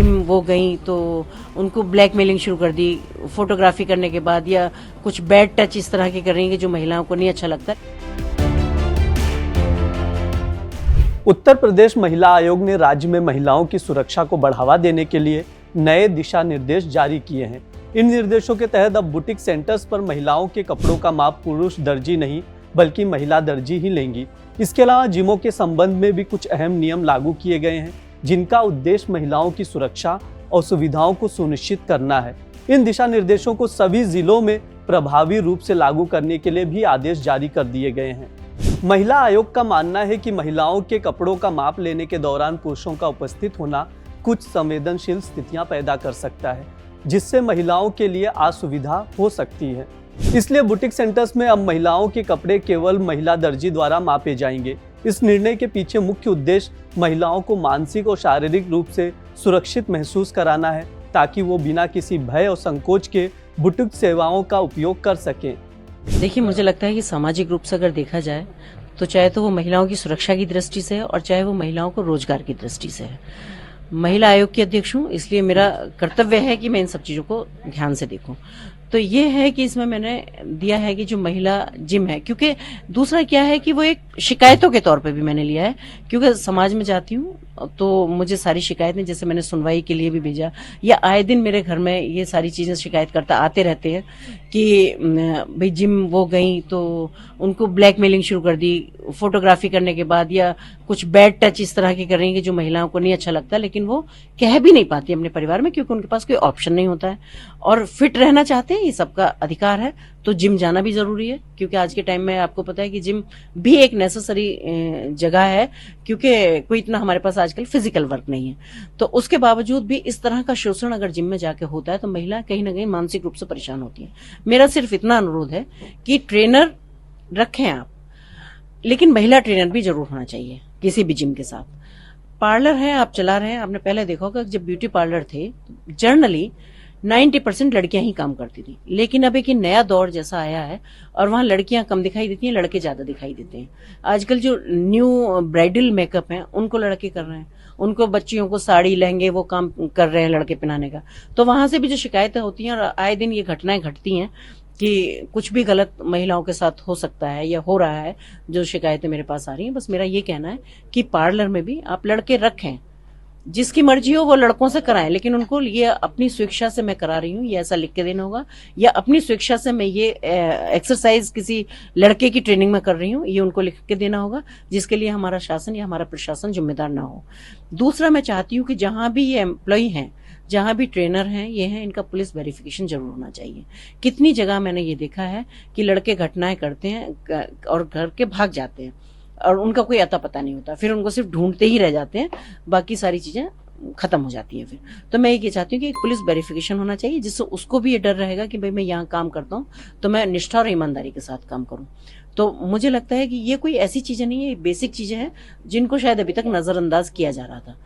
Gym वो गई तो उनको ब्लैकमेलिंग शुरू कर दी फोटोग्राफी करने के बाद, या कुछ बैड टच इस तरह के कर रही हैं कि जो महिलाओं को नहीं अच्छा लगता। उत्तर प्रदेश महिला आयोग ने राज्य में महिलाओं की सुरक्षा को बढ़ावा देने के लिए नए दिशा निर्देश जारी किए हैं। इन निर्देशों के तहत अब बुटीक सेंटर्स पर महिलाओं के कपड़ों का माप पुरुष दर्जी नहीं बल्कि महिला दर्जी ही लेंगी। इसके अलावा जिमों के संबंध में भी कुछ अहम नियम लागू किए गए हैं, जिनका उद्देश्य महिलाओं की सुरक्षा और सुविधाओं को सुनिश्चित करना है। इन दिशा निर्देशों को सभी जिलों में प्रभावी रूप से लागू करने के लिए भी आदेश जारी कर दिए गए हैं। महिला आयोग का मानना है कि महिलाओं के कपड़ों का माप लेने के दौरान पुरुषों का उपस्थित होना कुछ संवेदनशील स्थितियां पैदा कर सकता है, जिससे महिलाओं के लिए असुविधा हो सकती है। इसलिए बुटीक सेंटर्स में अब महिलाओं के कपड़े केवल महिला दर्जी द्वारा मापे जाएंगे। इस निर्णय के पीछे मुख्य उद्देश्य महिलाओं को मानसिक और शारीरिक रूप से सुरक्षित महसूस कराना है, ताकि वो बिना किसी भय और संकोच के बुटीक सेवाओं का उपयोग कर सकें। देखिए, मुझे लगता है कि सामाजिक रूप से अगर देखा जाए तो चाहे तो वो महिलाओं की सुरक्षा की दृष्टि से है और चाहे वो महिलाओं को रोजगार की दृष्टि से है। महिला आयोग की अध्यक्ष हूँ, इसलिए मेरा कर्तव्य है कि मैं इन सब चीजों को ध्यान से देखूं। तो ये है कि इसमें मैंने दिया है कि जो महिला जिम है, क्योंकि दूसरा क्या है कि वो एक शिकायतों के तौर पे भी मैंने लिया है, क्योंकि समाज में जाती हूँ तो मुझे सारी शिकायतें, जैसे मैंने सुनवाई के लिए भी भेजा, या आए दिन मेरे घर में ये सारी चीजें शिकायतकर्ता आते रहते हैं कि भाई जिम वो गई तो उनको ब्लैकमेलिंग शुरू कर दी फोटोग्राफी करने के बाद, या कुछ बैड टच इस तरह के कर रही हैं कि जो महिलाओं को नहीं अच्छा लगता, लेकिन वो कह भी नहीं पाती अपने परिवार में, क्योंकि उनके पास कोई ऑप्शन नहीं होता है और फिट रहना चाहते हैं। ये सबका अधिकार है, तो जिम जाना भी जरूरी है, क्योंकि आज के टाइम में आपको पता है कि जिम भी एक नेसेसरी जगह है, क्योंकि कोई इतना हमारे पास आजकल फिजिकल वर्क नहीं है। तो उसके बावजूद भी इस तरह का शोषण अगर जिम में जाके होता है तो महिला कहीं ना कहीं मानसिक रूप से परेशान होती है। मेरा सिर्फ इतना अनुरोध है कि ट्रेनर रखें आप, लेकिन महिला ट्रेनर भी जरूर होना चाहिए किसी भी जिम के साथ। पार्लर है, आप चला रहे हैं, आपने पहले देखा होगा जब ब्यूटी पार्लर थे जनरली 90% लड़कियां ही काम करती थी, लेकिन अब एक नया दौर जैसा आया है और वहां लड़कियां कम दिखाई देती हैं, लड़के ज्यादा दिखाई देते हैं। आजकल जो न्यू ब्राइडल मेकअप है उनको लड़के कर रहे हैं, उनको बच्चियों को साड़ी लहंगे वो काम कर रहे हैं लड़के पहनाने का। तो वहां से भी जो शिकायतें होती हैं, और आए दिन ये घटनाएं घटती हैं कि कुछ भी गलत महिलाओं के साथ हो सकता है या हो रहा है, जो शिकायतें मेरे पास आ रही हैं। बस मेरा ये कहना है कि पार्लर में भी आप लड़के रखें, जिसकी मर्जी हो वो लड़कों से कराएं, लेकिन उनको ये अपनी स्वेच्छा से मैं करा रही हूँ ये ऐसा लिख के देना होगा, या अपनी स्वेच्छा से मैं ये एक्सरसाइज किसी लड़के की ट्रेनिंग में कर रही हूँ ये उनको लिख के देना होगा, जिसके लिए हमारा शासन या हमारा प्रशासन जिम्मेदार ना हो। दूसरा, मैं चाहती हूँ कि जहां भी ये एम्प्लॉय हैं, जहां भी ट्रेनर हैं, ये हैं, इनका पुलिस वेरिफिकेशन जरूर होना चाहिए। कितनी जगह मैंने ये देखा है कि लड़के घटनाएं करते हैं और घर के भाग जाते हैं और उनका कोई अता पता नहीं होता, फिर उनको सिर्फ ढूंढते ही रह जाते हैं, बाकी सारी चीजें खत्म हो जाती है फिर। तो मैं ये चाहती हूँ कि एक पुलिस वेरिफिकेशन होना चाहिए, जिससे उसको भी ये डर रहेगा कि भाई मैं यहाँ काम करता हूँ तो मैं निष्ठा और ईमानदारी के साथ काम करूँ। तो मुझे लगता है कि ये कोई ऐसी चीजें नहीं है, बेसिक चीजें हैं जिनको शायद अभी तक नजरअंदाज किया जा रहा था।